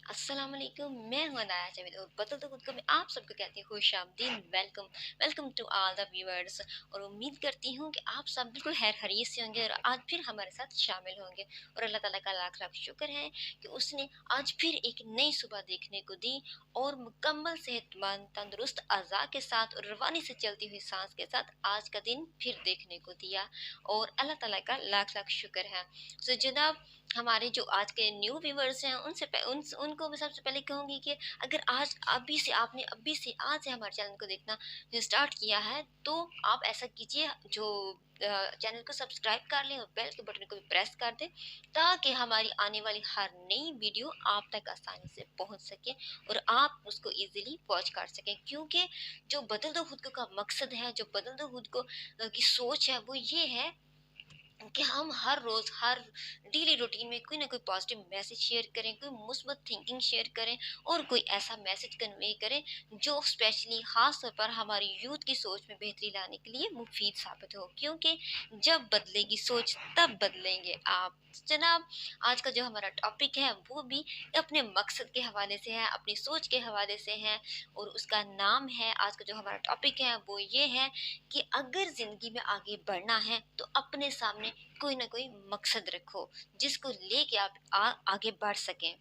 अस्सलाम वालेकुम। मैं हूं अनाया जावेद और बदलते खुद को मैं आप सबको कहती हूँ खुश आमदीद, welcome welcome to all the viewers. और उम्मीद करती हूँ कि आप सब बिल्कुल खैरियत से होंगे और आज फिर हमारे साथ शामिल होंगे। और अल्लाह ताला का लाख लाख शुक्र है कि उसने आज फिर एक नई सुबह देखने को दी और मुकम्मल सेहतमंद तंदुरुस्त अज़ा के साथ और रवानी से चलती हुई सांस के साथ आज का दिन फिर देखने को दिया। और अल्लाह ताला का लाख लाख शुक्र है। तो जनाब, हमारे जो आज के न्यू व्यूवर्स हैं उनको मैं सबसे पहले कहूँगी कि अगर आज अभी से आज से हमारे चैनल को देखना स्टार्ट किया है तो आप ऐसा कीजिए, जो चैनल को सब्सक्राइब कर लें और बेल के बटन को भी प्रेस कर दें ताकि हमारी आने वाली हर नई वीडियो आप तक आसानी से पहुंच सके और आप उसको इजीली वॉच कर सकें। क्योंकि जो बदल दो खुद को का मकसद है, जो बदल दो खुद को की सोच है, वो ये है कि हम हर रोज हर डेली रूटीन में कोई ना कोई पॉजिटिव मैसेज शेयर करें, कोई मुस्बत थिंकिंग शेयर करें और कोई ऐसा मैसेज कन्वे करें जो स्पेशली खास तौर पर हमारी यूथ की सोच में बेहतरी लाने के लिए मुफीद साबित हो। क्योंकि जब बदलेगी सोच तब बदलेंगे आप। जनाब, आज का जो हमारा टॉपिक है वो भी अपने मकसद के हवाले से है, अपनी सोच के हवाले से है। और उसका नाम है, आज का जो हमारा टॉपिक है वो ये है कि अगर जिंदगी में आगे बढ़ना है तो अपने सामने कोई ना कोई मकसद रखो जिसको लेके आप आगे बढ़ सकें।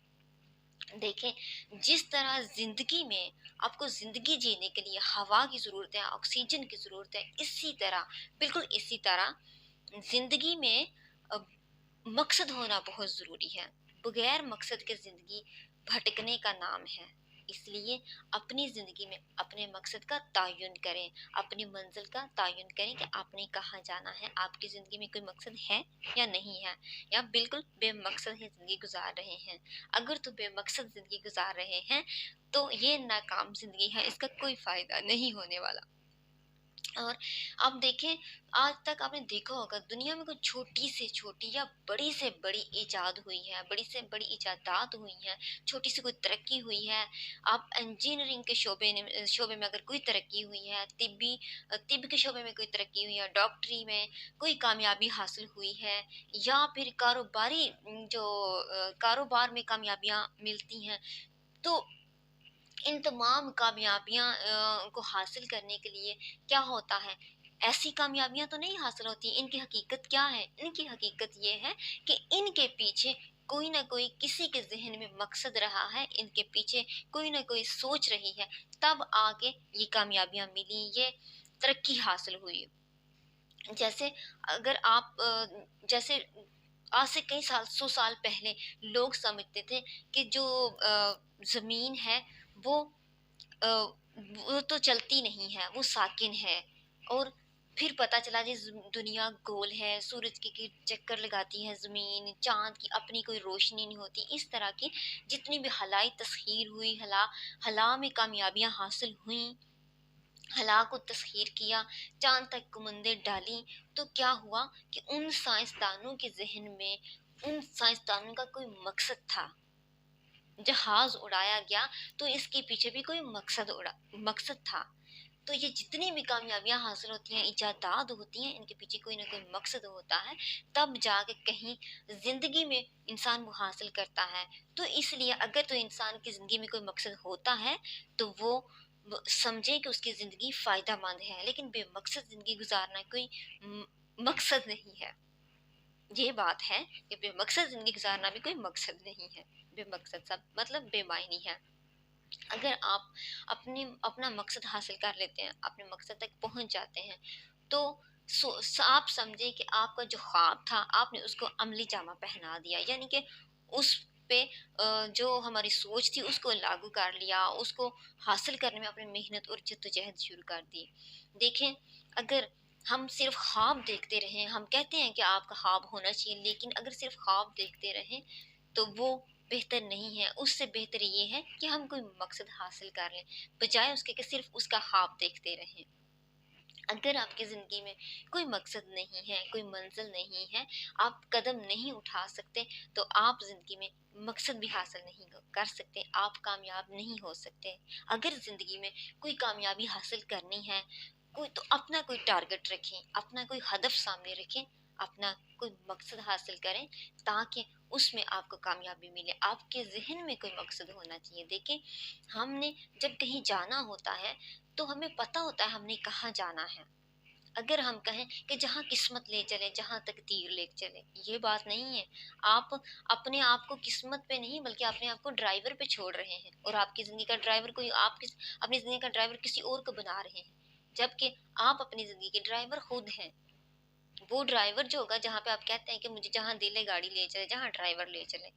देखें, जिस तरह जिंदगी में आपको जिंदगी जीने के लिए हवा की जरूरत है, ऑक्सीजन की जरूरत है, इसी तरह बिल्कुल इसी तरह जिंदगी में अ, मकसद होना बहुत ज़रूरी है। बगैर मकसद के ज़िंदगी भटकने का नाम है। इसलिए अपनी ज़िंदगी में अपने मकसद का तयन करें, अपनी मंजिल का तयन करें कि आपने कहाँ जाना है। आपकी ज़िंदगी में कोई मकसद है या नहीं है, या बिल्कुल बेमकसद ही ज़िंदगी गुजार रहे हैं। अगर तो बेमकसद ज़िंदगी गुजार रहे हैं तो ये नाकाम ज़िंदगी है, इसका कोई फ़ायदा नहीं होने वाला। और आप देखें, आज तक आपने देखा होगा दुनिया में कोई छोटी से छोटी या बड़ी से बड़ी इजाद हुई है, बड़ी से बड़ी इजादात हुई हैं, छोटी सी कोई तरक्की हुई है। आप इंजीनियरिंग के शोबे में अगर कोई तरक्की हुई है, तिब के शोबे में कोई तरक्की हुई है, डॉक्टरी में कोई कामयाबी हासिल हुई है, या फिर कारोबार में कामयाबियां मिलती हैं, तो इन तमाम कामयाबियाँ को हासिल करने के लिए क्या होता है? ऐसी कामयाबियाँ तो नहीं हासिल होती। इनकी हकीकत क्या है? इनकी हकीकत ये है कि इनके पीछे कोई ना कोई किसी के ज़हन में मकसद रहा है, इनके पीछे कोई ना कोई सोच रही है, तब आगे ये कामयाबियाँ मिली, ये तरक्की हासिल हुई। जैसे अगर जैसे आज से कई साल 100 साल पहले लोग समझते थे कि जो ज़मीन है वो अ, वो तो चलती नहीं है, वो साकिन है। और फिर पता चला जी दुनिया गोल है, सूरज की चक्कर लगाती है ज़मीन, चाँद की अपनी कोई रोशनी नहीं होती। इस तरह की जितनी भी हलाई तस्खीर हुई, हला में कामयाबियाँ हासिल हुईं, हला को तस्खीर किया, चाँद तक कुमंदे डाली, तो क्या हुआ कि उन साइंसदानों के ज़हन में, उन साइंसदानों का कोई मकसद था। जहाज उड़ाया गया तो इसके पीछे भी कोई मकसद था। तो ये जितनी भी कामयाबियां हासिल होती हैं, इजादात होती हैं, इनके पीछे कोई ना कोई मकसद होता है, तब जाके कहीं जिंदगी में इंसान वो हासिल करता है। तो इसलिए अगर तो इंसान की जिंदगी में कोई मकसद होता है तो वो समझे कि उसकी जिंदगी फायदेमंद है। लेकिन बेमकसद जिंदगी गुजारना कोई मकसद नहीं है। ये बात है कि बेमकसद जिंदगी गुजारना भी कोई मकसद नहीं है। बेमकसद सब मतलब बेमायनी है। अगर आप अपना मकसद हासिल कर लेते हैं, अपने मकसद तक पहुंच जाते हैं, तो आप समझे कि आपका जो ख्वाब था आपने उसको अमली जामा पहना दिया। यानी कि उस पे जो हमारी सोच थी उसको लागू कर लिया, उसको हासिल करने में अपनी मेहनत और जद्दोजहद शुरू कर दी। देखें, अगर हम सिर्फ ख्वाब देखते रहें, हम कहते हैं कि आपका ख्वाब होना चाहिए, लेकिन अगर सिर्फ ख्वाब देखते रहें तो वो बेहतर नहीं है। उससे बेहतर ये है कि हम कोई मकसद हासिल कर लें, बजाय उसके कि सिर्फ उसका ख्वाब देखते रहें। अगर आपकी ज़िंदगी में कोई मकसद नहीं है, कोई मंजिल नहीं है, आप कदम नहीं उठा सकते, तो आप ज़िंदगी में मकसद भी हासिल नहीं कर सकते, आप कामयाब नहीं हो सकते। अगर ज़िंदगी में कोई कामयाबी हासिल करनी है, कोई तो अपना कोई टारगेट रखें, अपना कोई हदफ सामने रखें, अपना कोई मकसद हासिल करें, ताकि اس میں آپ کو کامیابی ملے، آپ کے ذہن میں کوئی مقصد ہونا چاہیے۔ دیکھیں، ہم نے جب کہیں جانا ہوتا ہے تو ہمیں پتہ ہوتا ہے ہم نے کہاں جانا ہے۔ اگر ہم کہیں کہ جہاں قسمت لے چلے، جہاں تقدیر لے چلے، یہ بات نہیں ہے۔ آپ اپنے آپ کو قسمت پہ نہیں بلکہ اپنے آپ کو ڈرائیور پہ چھوڑ رہے ہیں، اور آپ کی زندگی کا ڈرائیور کوئی اپنی زندگی کا ڈرائیور کسی اور کو بنا رہے ہیں، جبکہ آپ اپنی زندگی کے ڈرائیور خود ہیں۔ وہ ڈرائیور جو ہوگا جہاں پہ آپ کہتے ہیں کہ مجھے جہاں دل ہے گاڑی لے چلے، جہاں ڈرائیور لے چلے،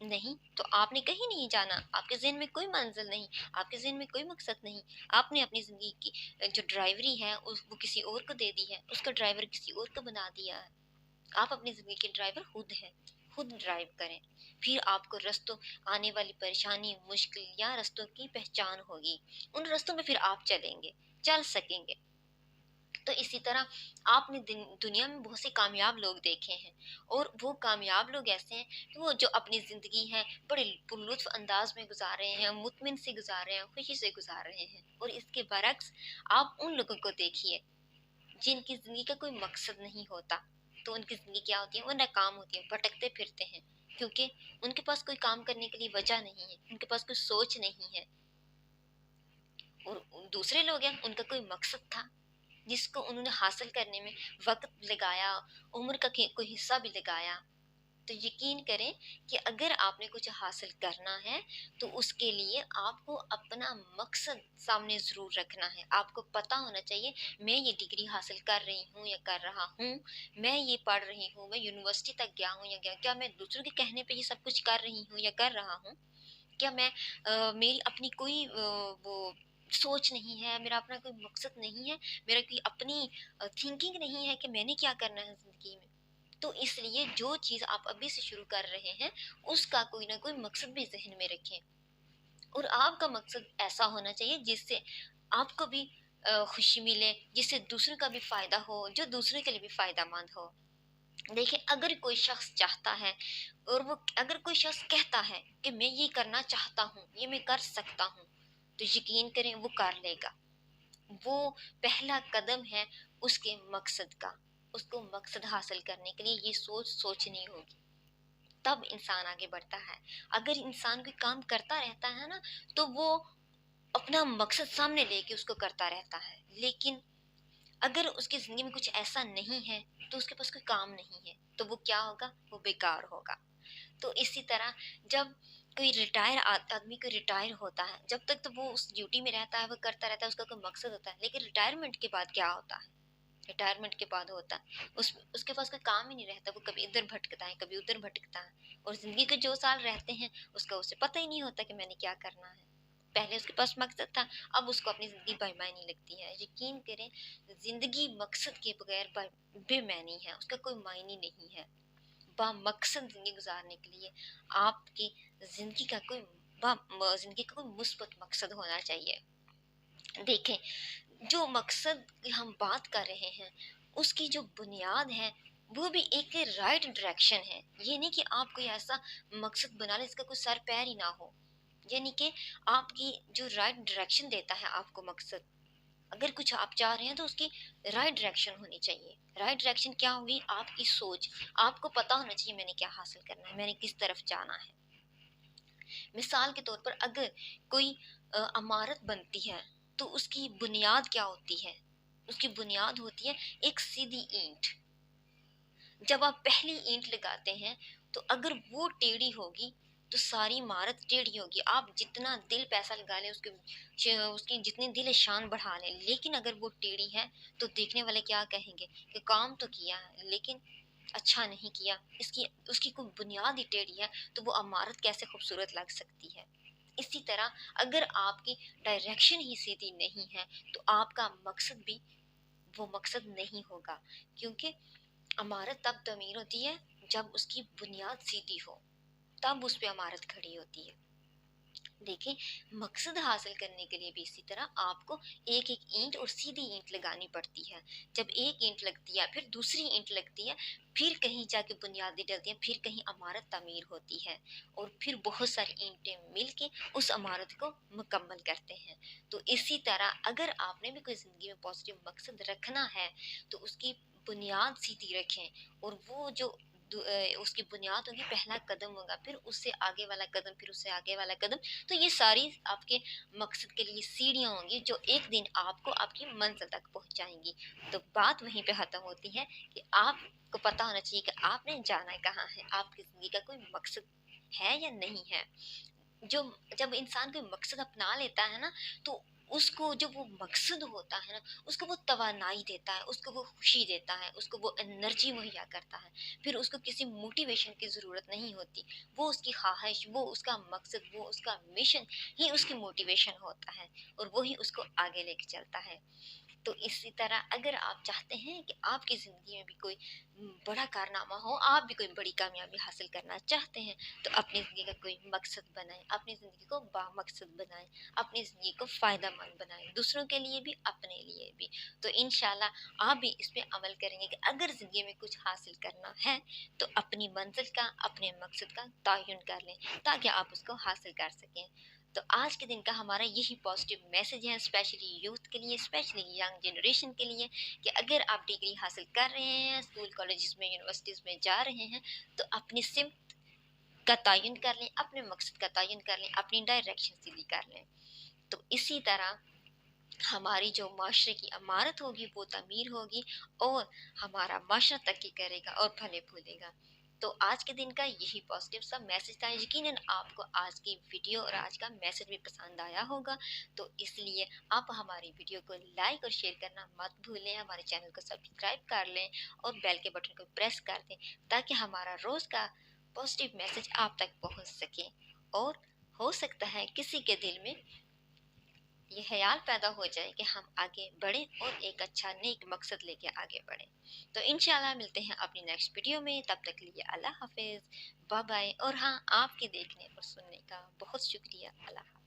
نہیں تو آپ نے کہیں نہیں جانا، آپ کے ذہن میں کوئی منزل نہیں، آپ کے ذہن میں کوئی مقصد نہیں۔ آپ نے اپنی زندگی کی جو ڈرائیوری ہے وہ کسی اور کو دے دی ہے، اس کا ڈرائیور کسی اور کو بنا دیا ہے۔ آپ اپنی زندگی کے ڈرائیور خود ہیں، خود ڈرائیو کریں، پھر آپ کو رستوں آنے والی پریشانی، مشکل یا رستوں کی پہچان ہوگی، ان رستوں میں پھر آپ چلیں گے، چل سکیں گے۔ تو اسی طرح آپ نے دنیا میں بہت سے کامیاب لوگ دیکھے ہیں، اور وہ کامیاب لوگ ایسے ہیں کہ وہ جو اپنی زندگی ہے بڑے پرلطف انداز میں گزار رہے ہیں، مطمئن سے گزار رہے ہیں، خوشی سے گزار رہے ہیں۔ اور اس کے برعکس آپ ان لوگوں کو دیکھیے جن کی زندگی کا کوئی مقصد نہیں ہوتا، تو ان کی زندگی کیا ہوتی ہے؟ وہ ناکام ہوتی ہے، بھٹکتے پھرتے ہیں، کیونکہ ان کے پاس کوئی کام کرنے کے لیے وجہ نہیں ہے، ان کے پاس کوئی سوچ نہیں ہے۔ اور دوسرے لوگ ہیں، ان کا کوئی مقصد تھا جس کو انہوں نے حاصل کرنے میں وقت لگایا، عمر کا کوئی حصہ بھی لگایا۔ تو یقین کریں کہ اگر آپ نے کچھ حاصل کرنا ہے تو اس کے لیے آپ کو اپنا مقصد سامنے ضرور رکھنا ہے۔ آپ کو پتہ ہونا چاہیے میں یہ ڈگری حاصل کر رہی ہوں یا کر رہا ہوں، میں یہ پڑھ رہی ہوں، میں یونیورسٹی تک گیا ہوں یا گیا، کیا میں دوسروں کے کہنے پہ یہ سب کچھ کر رہی ہوں یا کر رہا ہوں؟ کیا میں میری اپنی کوئی وہ سوچ نہیں ہے، میرا اپنا کوئی مقصد نہیں ہے، میرا کوئی اپنی تھنکنگ نہیں ہے کہ میں نے کیا کرنا ہے زندگی میں؟ تو اس لیے جو چیز آپ ابھی سے شروع کر رہے ہیں اس کا کوئی نہ کوئی مقصد بھی ذہن میں رکھیں، اور آپ کا مقصد ایسا ہونا چاہیے جس سے آپ کو بھی خوشی ملے، جس سے دوسروں کا بھی فائدہ ہو، جو دوسروں کے لیے بھی فائدہ مند ہو۔ دیکھیں، اگر کوئی شخص چاہتا ہے اور وہ اگر کوئی شخص کہتا ہے کہ میں یہ کرنا چاہتا ہوں، یہ میں کر سکتا ہوں، تو یقین کریں وہ کر لے گا۔ وہ پہلا قدم ہے اس کے مقصد کا، اس کو مقصد حاصل کرنے کے لیے یہ سوچنی ہوگی، تب انسان آگے بڑھتا ہے۔ اگر انسان کوئی کام کرتا رہتا ہے نا تو وہ اپنا مقصد سامنے لے کے اس کو کرتا رہتا ہے، لیکن اگر اس کی زندگی میں کچھ ایسا نہیں ہے تو اس کے پاس کوئی کام نہیں ہے، تو وہ کیا ہوگا؟ وہ بیکار ہوگا۔ تو اسی طرح جب کوئی ریٹائر آدمی کوئی ریٹائر ہوتا ہے، جب تک تو وہ اس ڈیوٹی میں رہتا ہے، وہ کرتا رہتا ہے، اس کا کوئی مقصد ہوتا ہے، لیکن ریٹائرمنٹ کے بعد کیا ہوتا ہے؟ ریٹائرمنٹ کے بعد ہوتا ہے اس کے پاس کوئی کام ہی نہیں رہتا، وہ کبھی ادھر بھٹکتا ہے، کبھی ادھر بھٹکتا ہے، اور زندگی کے جو سال رہتے ہیں اس کا اسے پتہ ہی نہیں ہوتا کہ میں نے کیا کرنا ہے۔ پہلے اس کے پاس مقصد تھا، اب اس کو اپنی زندگی بے معنی لگتی ہے۔ یقین کریں، زندگی مقصد کے بغیر بے معنی ہے، اس کا کوئی معنی نہیں ہے۔ با مقصد زندگی گزارنے کے لیے آپ کی زندگی کا زندگی کا کوئی مثبت مقصد ہونا چاہیے۔ دیکھیں، جو مقصد کی ہم بات کر رہے ہیں اس کی جو بنیاد ہے وہ بھی ایک رائٹ ڈائریکشن ہے۔ یہ نہیں کہ آپ کوئی ایسا مقصد بنا لیں اس کا کوئی سر پیر ہی نہ ہو، یعنی کہ آپ کی جو رائٹ ڈائریکشن دیتا ہے آپ کو مقصد، اگر کچھ آپ چاہ رہے ہیں تو اس کی رائٹ ڈائریکشن ہونی چاہیے۔ رائٹ ڈائریکشن کیا ہوگی؟ آپ کی سوچ، آپ کو پتا ہونا چاہیے میں نے کیا حاصل کرنا ہے، میں نے کس طرف جانا ہے۔ مثال کے طور پر اگر کوئی عمارت بنتی ہے تو اس کی بنیاد کیا ہوتی ہے؟ اس کی بنیاد ہوتی ہے ایک سیدھی اینٹ۔ جب آپ پہلی اینٹ لگاتے ہیں تو اگر وہ ٹیڑھی ہوگی تو ساری عمارت ٹیڑھی ہوگی، آپ جتنا دل پیسہ لگا لیں اس کی جتنی دل شان بڑھا لیں، لیکن اگر وہ ٹیڑھی ہے تو دیکھنے والے کیا کہیں گے کہ کام تو کیا ہے لیکن اچھا نہیں کیا، اس کی کوئی بنیاد ہی ٹیڑھی ہے تو وہ عمارت کیسے خوبصورت لگ سکتی ہے۔ اسی طرح اگر آپ کی ڈائریکشن ہی سیدھی نہیں ہے تو آپ کا مقصد بھی وہ مقصد نہیں ہوگا، کیونکہ عمارت تب تعمیر ہوتی ہے جب اس کی بنیاد سیدھی ہو، تب اس پہ عمارت کھڑی ہوتی ہے۔ دیکھیں، مقصد حاصل کرنے کے لیے بھی اسی طرح آپ کو ایک ایک اینٹ اور سیدھی اینٹ لگانی پڑتی ہے۔ جب ایک اینٹ لگتی ہے پھر دوسری اینٹ لگتی ہے، پھر کہیں جا کے بنیادیں ڈلتی ہیں، پھر کہیں عمارت تعمیر ہوتی ہے، اور پھر بہت ساری اینٹیں مل کے اس عمارت کو مکمل کرتے ہیں۔ تو اسی طرح اگر آپ نے بھی کوئی زندگی میں پازیٹیو مقصد رکھنا ہے تو اس کی بنیاد سیدھی رکھیں، اور وہ جو उसकी बुनियाद होगी, पहला कदम होगा, फिर उससे आगे वाला कदम, फिर उससे आगे वाला कदम। तो ये सारी आपके मकसद के लिए सीढ़ियाँ होंगी जो एक दिन आपको आपकी मंजिल तक पहुँचाएँगी। तो बात वहीं पे ख़त्म होती है कि आपको पता होना चाहिए कि आपने जाना कहाँ है, आपकी ज़िंदगी का कोई मकसद है या नहीं है। जो जब इंसान कोई मकसद अपना लेता है ना, तो उसको जो वो मकसद होता है ना, उसको वो तवानाई देता है, उसको वो खुशी देता है, उसको वो एनर्जी मुहैया करता है। फिर उसको किसी मोटिवेशन की ज़रूरत नहीं होती। वो उसकी ख़्वाहिश, वो उसका मकसद, वो उसका मिशन ही उसकी मोटिवेशन होता है, और वो ही उसको आगे लेके चलता है। तो इसी तरह अगर आप चाहते हैं कि आपकी ज़िंदगी में भी कोई बड़ा कारनामा हो, आप भी कोई बड़ी कामयाबी हासिल करना चाहते हैं, तो अपनी ज़िंदगी का कोई मकसद बनाएँ, अपनी ज़िंदगी को बामकसद बनाएँ, अपनी ज़िंदगी को फ़ायदेमंद बनाएँ, दूसरों के लिए भी, अपने लिए भी। तो इंशाल्लाह आप भी इस पे अमल करेंगे कि अगर ज़िंदगी में कुछ हासिल करना है, तो अपनी मंज़िल का, अपने मकसद का तयन कर लें, ताकि आप उसको हासिल कर सकें। तो आज के दिन का हमारा यही पॉजिटिव मैसेज है, स्पेशली यूथ के लिए, स्पेशली यंग जनरेशन के लिए, कि अगर आप डिग्री हासिल कर रहे हैं, स्कूल कॉलेजेस में, यूनिवर्सिटीज़ में जा रहे हैं, तो अपनी सिमत का तयन कर लें, अपने मकसद का तयन कर लें, अपनी डायरेक्शन सीधी कर लें। तो इसी तरह हमारी जो माशरे की अमारत होगी वो तमीर होगी, और हमारा माशरा तरक्की करेगा और फले फूलेगा। तो आज के दिन का यही पॉजिटिव सा मैसेज था। यकीनन आपको आज की वीडियो और आज का मैसेज भी पसंद आया होगा। तो इसलिए आप हमारी वीडियो को लाइक और शेयर करना मत भूलें, हमारे चैनल को सब्सक्राइब कर लें और बेल के बटन को प्रेस कर दें, ताकि हमारा रोज़ का पॉजिटिव मैसेज आप तक पहुंच सके, और हो सकता है किसी के दिल में ये ख्याल पैदा हो जाए कि हम आगे बढ़ें और एक अच्छा नेक मकसद लेके आगे बढ़ें। तो इंशाल्लाह मिलते हैं अपनी नेक्स्ट वीडियो में, तब तक के लिए अल्लाह हाफिज़, बाय बाय। और हाँ, आपके देखने और सुनने का बहुत शुक्रिया। अल्लाह हाफ़िज़।